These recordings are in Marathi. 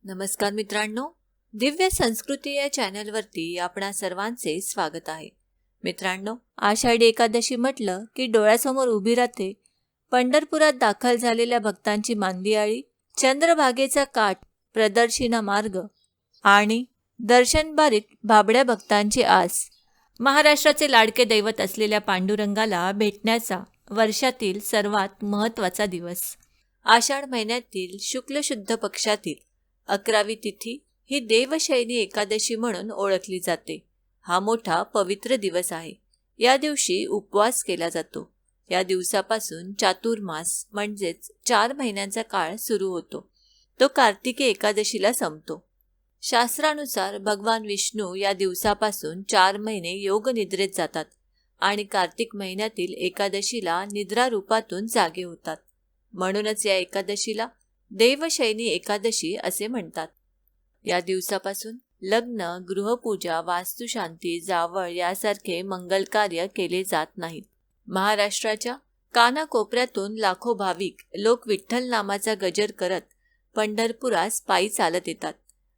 नमस्कार मित्रांनो, दिव्य संस्कृती या चॅनलवरती आपणा सर्वांचे स्वागत आहे. मित्रांनो, आषाढी एकादशी म्हटलं की डोळ्यासमोर उभी राहते पंढरपुरात दाखल झालेल्या भक्तांची मांदियाळी, चंद्रभागेचा काठ, प्रदर्शिना मार्ग आणि दर्शनबारीत भाबड्या भक्तांची आस. महाराष्ट्राचे लाडके दैवत असलेल्या पांडुरंगाला भेटण्याचा वर्षातील सर्वात महत्त्वाचा दिवस. आषाढ महिन्यातील शुक्ल शुद्ध पक्षातील 11वी तिथी ही देवशयनी एकादशी म्हणून ओळखली जाते. हा मोठा पवित्र दिवस आहे. या दिवशी उपवास केला जातो. या दिवसापासून चातुर्मास म्हणजेच 4 महिन्यांचा काळ सुरू होतो. तो कार्तिकी एकादशीला संपतो. शास्त्रानुसार भगवान विष्णू या दिवसापासून 4 महिने योगनिद्रेत जातात आणि कार्तिक महिन्यातील एकादशीला निद्रा रूपातून जागे होतात. म्हणूनच या एकादशीला देवशयनी एकादशी असे म्हणतात. या दिवसापासून लग्न, गृहपूजा, वास्तुशांती, जावळ यासारखे मंगल कार्य केले जात नाहीत. महाराष्ट्राच्या कानाकोपऱ्यातून लाखो भाविक लोक विठ्ठल नामाचा गजर करत पंढरपुरास पायी चालत येतात.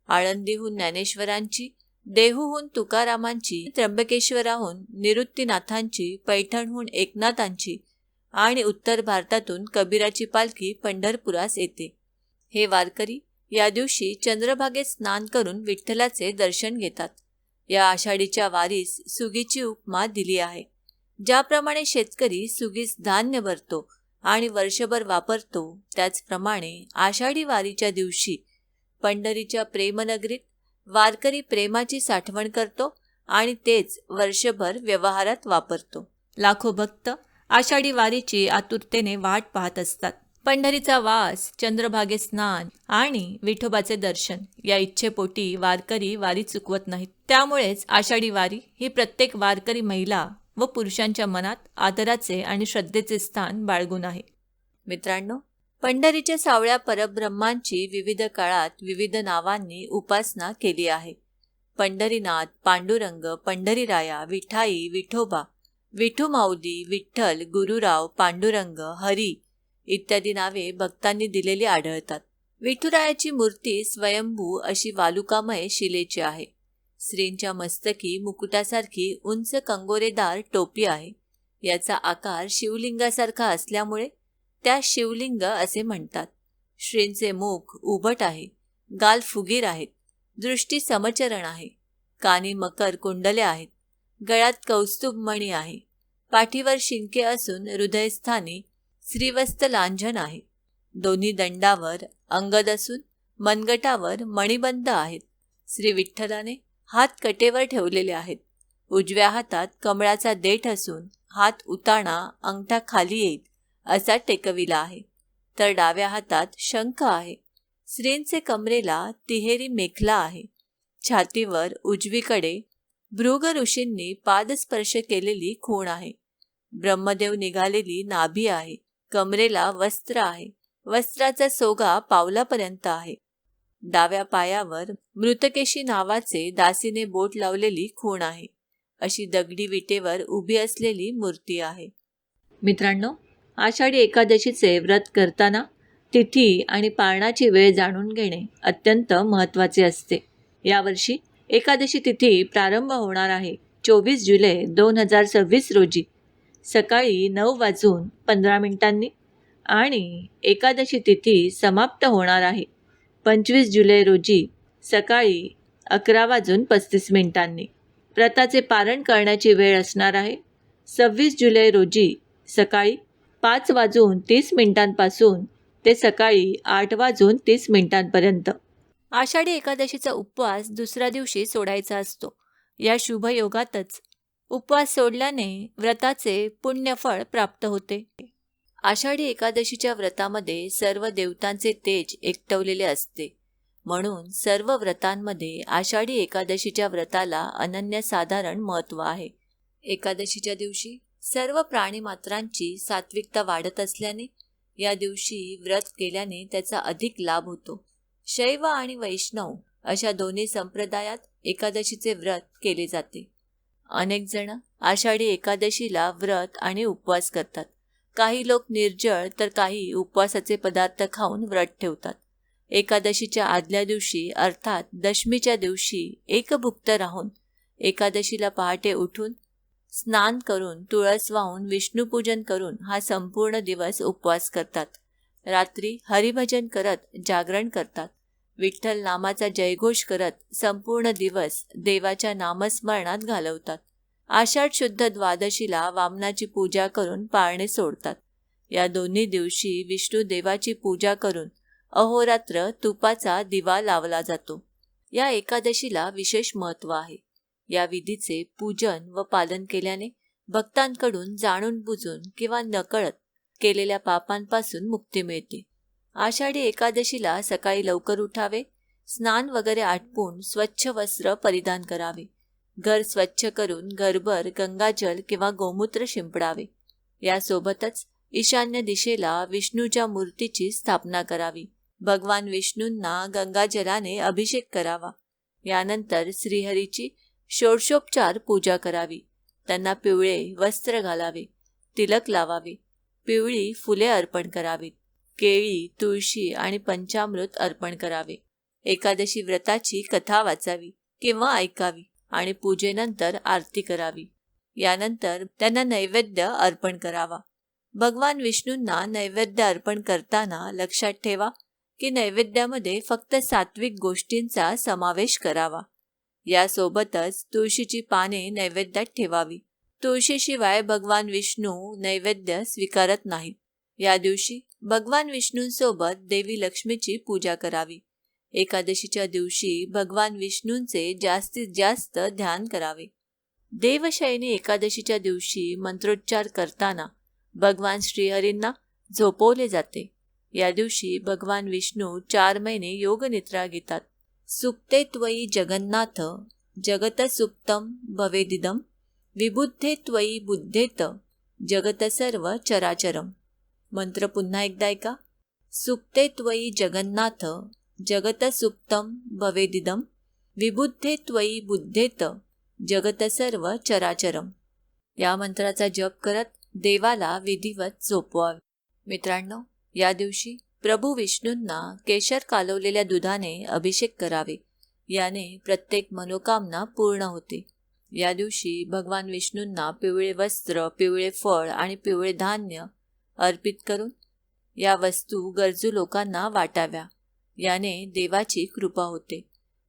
आळंदीहून ज्ञानेश्वरांची, देहूहून तुकारामांची, त्र्यंबकेश्वराहून निवृत्तीनाथांची, पैठणहून एकनाथांची आणि उत्तर भारतातून कबीराची पालखी पंढरपुरास येते. हे वारकरी या दिवशी चंद्रभागेत स्नान करून विठ्ठलाचे दर्शन घेतात. या आषाढीच्या वारीस सुगीची उपमा दिली आहे. ज्याप्रमाणे शेतकरी सुगीस धान्य भरतो आणि वर्षभर वापरतो, त्याचप्रमाणे आषाढी वारीच्या दिवशी पंढरीच्या प्रेमनगरीत वारकरी प्रेमाची साठवण करतो आणि तेच वर्षभर व्यवहारात वापरतो. लाखो भक्त आषाढी वारीची आतुरतेने वाट पाहत असतात. पंढरीचा वास, चंद्रभागे स्नान आणि विठोबाचे दर्शन या इच्छेपोटी वारकरी वारी चुकवत नाहीत. त्यामुळेच आषाढी वारी ही प्रत्येक वारकरी महिला व पुरुषांच्या मनात आदराचे आणि श्रद्धेचे स्थान बाळगून आहे. मित्रांनो, पंढरीच्या सावळ्या परब्रह्मांची विविध काळात विविध नावांनी उपासना केली आहे. पंढरीनाथ, पांडुरंग, पंढरीराया, विठाई, विठोबा, विठुमाऊली, विठ्ठल, गुरुराव, पांडुरंग, हरी इत्यादी नावे भक्तांनी दिलेली आढळतात. विठुरायाची मूर्ती स्वयंभू अशी वालुकामय शिलेची आहे. श्रींच्या मस्तकी मुकुटासारखी उंच कंगोरेदार टोपी आहे. याचा आकार शिवलिंगासारखा असल्यामुळे त्या शिवलिंग असे म्हणतात. श्रींचे मुख उभट आहे, गाल फुगीर आहेत, दृष्टी समचरण आहे, कानी मकर कुंडले आहेत, गळ्यात कौस्तुभ मणी आहे, पाठीवर शिंके असून हृदयस्थानी श्रीवस्त लांछन आहे. दोन्ही दंडावर अंगद असून मनगटावर मणिबंध आहेत. श्री विठ्ठलाने हात कटेवर ठेवलेले आहेत. उजव्या हातात कमळाचा देठ असून हात उताणा, अंगठा खाली येईल असा टेकविला आहे. तर डाव्या हातात शंख आहे. श्रींचे कमरेला तिहेरी मेखला आहे. छातीवर उजवीकडे भृग ऋषींनी पादस्पर्श केलेली खूण आहे. ब्रह्मदेव निघालेली नाभी आहे. कमरेला वस्त्र आहे. वस्त्राचा सोगा पावलापर्यंत आहे. डाव्या पायावर मृतकेशी नावाचे दासीने बोट लावलेली खूण आहे. अशी दगडी विटेवर उभी असलेली मूर्ती आहे. मित्रांनो, आषाढी एकादशीचे व्रत करताना तिथी आणि पारणाची वेळ जाणून घेणे अत्यंत महत्त्वाचे असते. यावर्षी एकादशी तिथी प्रारंभ होणार आहे 24 जुलै 2026 रोजी सकाळी 9:15 आणि एकादशी तिथी समाप्त होणार आहे 25 जुलै रोजी सकाळी 11:35. व्रताचे पारण करण्याची वेळ असणार आहे 26 जुलै रोजी सकाळी 5:30 पासून ते सकाळी 8:30 पर्यंत. आषाढी एकादशीचा उपवास दुसऱ्या दिवशी सोडायचा असतो. या शुभयोगातच उपवास सोडल्याने व्रताचे पुण्यफळ प्राप्त होते. आषाढी एकादशीच्या व्रतामध्ये सर्व देवतांचे तेज एकटवलेले असते. म्हणून सर्व व्रतांमध्ये आषाढी एकादशीच्या व्रताला अनन्यसाधारण महत्त्व आहे. एकादशीच्या दिवशी सर्व प्राणीमात्रांची सात्विकता वाढत असल्याने या दिवशी व्रत केल्याने त्याचा अधिक लाभ होतो. शैव आणि वैष्णव अशा दोन्ही संप्रदायात एकादशीचे व्रत केले जाते. अनेक जण आषाढी एकादशीला व्रत आणि उपवास करतात. काही लोक निर्जळ तर काही उपवासाचे पदार्थ खाऊन व्रत ठेवतात. एकादशीच्या आदल्या दिवशी अर्थात दशमीच्या दिवशी एकभुक्त राहून एकादशीला पहाटे उठून स्नान करून तुळस वाहून विष्णुपूजन करून हा संपूर्ण दिवस उपवास करतात. रात्री हरिभजन करत जागरण करतात. विठ्ठल नामाचा जयघोष करत संपूर्ण दिवस देवाच्या नामस्मरणात घालवतात. आषाढ शुद्ध द्वादशीला वामनाची पूजा करून पाळणे सोडतात. या दोन्ही दिवशी विष्णू देवाची पूजा करून अहोरात्र तुपाचा दिवा लावला जातो. या एकादशीला विशेष महत्त्व आहे. या विधीचे पूजन व पालन केल्याने भक्तांकडून जाणून बुजून किंवा नकळत केलेल्या पापांपासून मुक्ती मिळते. आषाढी एकादशीला सकाळी लवकर उठावे, स्नान वगैरे आटपून स्वच्छ वस्त्र परिधान करावे, घर स्वच्छ करून घरभर गंगाजल किंवा गोमूत्र शिंपडावे. यासोबतच ईशान्य दिशेला विष्णूच्या मूर्तीची स्थापना करावी. भगवान विष्णूंना गंगाजलाने अभिषेक करावा. यानंतर श्रीहरीची षोडशोपचार पूजा करावी. त्यांना पिवळे वस्त्र घालावे, तिलक लावावे, पिवळी फुले अर्पण करावीत, केळी, तुळशी आणि पंचामृत अर्पण करावे. एकादशी व्रताची कथा वाचावी किंवा ऐकावी आणि पूजेनंतर आरती करावी. यानंतर त्यांना नैवेद्य अर्पण करावा. भगवान विष्णूंना नैवेद्य अर्पण करताना लक्षात ठेवा की नैवेद्यामध्ये फक्त सात्विक गोष्टींचा समावेश करावा. यासोबतच तुळशीची पाने नैवेद्यात ठेवावी. तुळशीशिवाय भगवान विष्णू नैवेद्य स्वीकारत नाहीत. या दिवशी भगवान विष्णूंसोबत देवी लक्ष्मीची पूजा करावी. एकादशीच्या दिवशी भगवान विष्णूंचे जास्तीत जास्त ध्यान करावे. देवशयनी एकादशीच्या दिवशी मंत्रोच्चार करताना भगवान श्रीहरींना झोपवले जाते. या दिवशी भगवान विष्णू 4 महिने योगनिद्रा घेतात. सुप्ते त्वयि जगन्नाथ जगत सुप्तम भवेदिदम विबुद्धे त्वयि बुद्धेत जगत सर्व चराचरम. मंत्र पुन्हा एकदा ऐका. सुप्ते त्वयि जगन्नाथ जगत सुप्तम भवेदिदम विबुद्धे त्वयि बुद्धेत जगत सर्व चराचरम. या मंत्राचा जप करत देवाला विधिवत झोपवावे. मित्रांनो, या दिवशी प्रभू विष्णूंना केशर कालवलेल्या दुधाने अभिषेक करावे. याने प्रत्येक मनोकामना पूर्ण होते. या दिवशी भगवान विष्णूंना पिवळे वस्त्र, पिवळे फळ आणि पिवळे धान्य अर्पित करून या वस्तू गरजू लोकांना वाटाव्या. याने देवाची कृपा होते.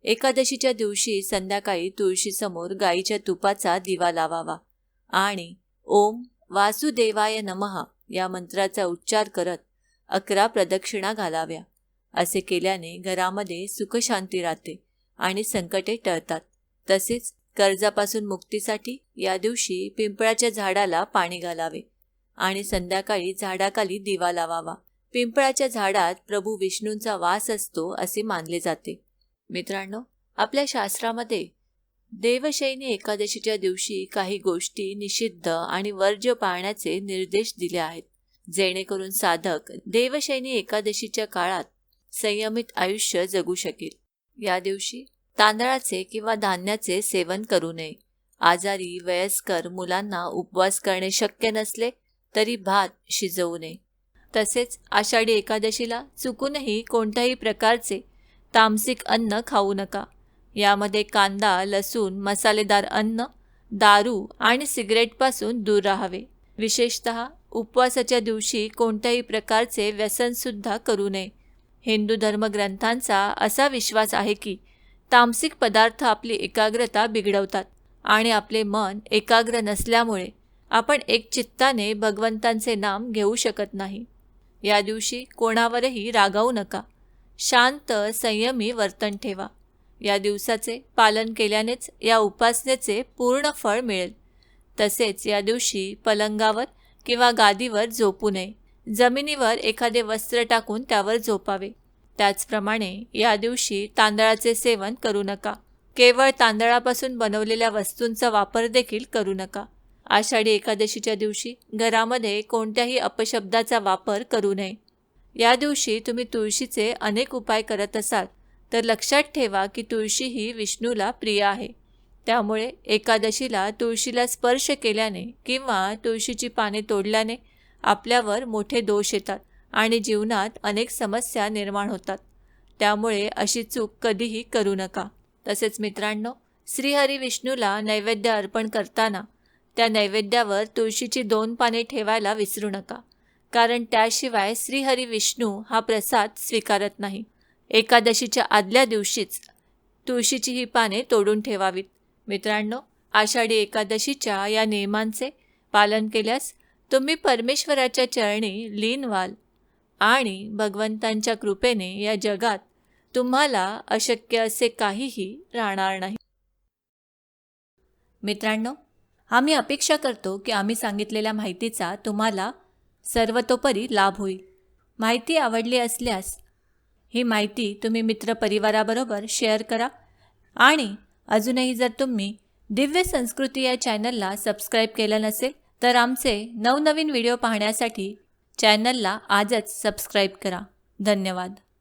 एकादशीच्या दिवशी संध्याकाळी तुळशीसमोर गाईच्या तुपाचा दिवा लावावा आणि ओम वासुदेवाय नमः या मंत्राचा उच्चार करत 11 प्रदक्षिणा घालाव्या. असे केल्याने घरामध्ये सुखशांती राहते आणि संकटे टळतात. तसेच कर्जापासून मुक्तीसाठी या दिवशी पिंपळाच्या झाडाला पाणी घालावे आणि संध्याकाळी झाडाखाली दिवा लावावा. पिंपळाच्या झाडात प्रभू विष्णूंचा वास असतो असे मानले जाते. मित्रांनो, आपल्या शास्त्रामध्ये देवशयनी एकादशीच्या दिवशी काही गोष्टी निषिद्ध आणि वर्ज्य पाळण्याचे निर्देश दिले आहेत, जेणेकरून साधक देवशयनी एकादशीच्या काळात संयमित आयुष्य जगू शकेल. या दिवशी तांदळाचे किंवा धान्याचे सेवन करू नये. आजारी, वयस्कर मुलांना उपवास करणे शक्य नसले तरी भात शिजवू नये. तसेच आषाढी एकादशीला चुकूनही कोणत्याही प्रकारचे तामसिक अन्न खाऊ नका. यामध्ये कांदा, लसूण, मसालेदार अन्न, दारू आणि सिगरेटपासून दूर राहावे. विशेषतः उपवासाच्या दिवशी कोणत्याही प्रकारचे व्यसनसुद्धा करू नये. हिंदू धर्मग्रंथांचा असा विश्वास आहे की तामसिक पदार्थ आपली एकाग्रता बिघडवतात आणि आपले मन एकाग्र नसल्यामुळे आपण एकचित्ताने भगवंतांचे नाम घेऊ शकत नाही. या दिवशी कोणावरही रागावू नका. शांत, संयमी वर्तन ठेवा. या दिवसाचे पालन केल्यानेच या उपासनेचे पूर्ण फळ मिळेल. तसेच या दिवशी पलंगावर किंवा गादीवर झोपू नये. जमिनीवर एखादे वस्त्र टाकून त्यावर झोपावे. त्याचप्रमाणे या दिवशी तांदळाचे सेवन करू नका. केवळ तांदळापासून बनवलेल्या वस्तूंचा वापर देखील करू नका. आषाढी एकादशीच्या दिवशी घरामध्ये कोणत्याही अपशब्दाचा वापर करू नये. या दिवशी तुम्ही तुळशीचे अनेक उपाय करत असाल तर लक्षात ठेवा की तुळशी ही विष्णूला प्रिय आहे. त्यामुळे एकादशीला तुळशीला स्पर्श केल्याने किंवा तुळशीची पाने तोडल्याने आपल्यावर मोठे दोष येतात आणि जीवनात अनेक समस्या निर्माण होतात. त्यामुळे अशी चूक कधीही करू नका. तसेच मित्रांनो, श्रीहरी विष्णूला नैवेद्य अर्पण करताना त्या नैवेद्यावर तुळशीची 2 पाने ठेवायला विसरू नका, कारण त्याशिवाय श्रीहरी विष्णू हा प्रसाद स्वीकारत नाही. एकादशीच्या आदल्या दिवशीच तुळशीची ही पाने तोडून ठेवावीत. मित्रांनो, आषाढी एकादशीच्या या नियमांचे पालन केल्यास तुम्ही परमेश्वराच्या चरणी लीन व्हाल आणि भगवंतांच्या कृपेने या जगात तुम्हाला अशक्य असे काहीही राहणार नाही. मित्रांनो, आम्ही अपेक्षा करतो की आम्ही सांगितलेल्या माहितीचा तुम्हाला सर्वतोपरी लाभ होईल. माहिती आवडली असल्यास ही माहिती तुम्ही मित्रपरिवाराबरोबर शेअर करा आणि अजूनही जर तुम्ही दिव्य संस्कृती या चॅनलला सबस्क्राईब केलं नसेल तर आमचे नवनवीन व्हिडिओ पाहण्यासाठी चॅनलला आजच सबस्क्राईब करा. धन्यवाद.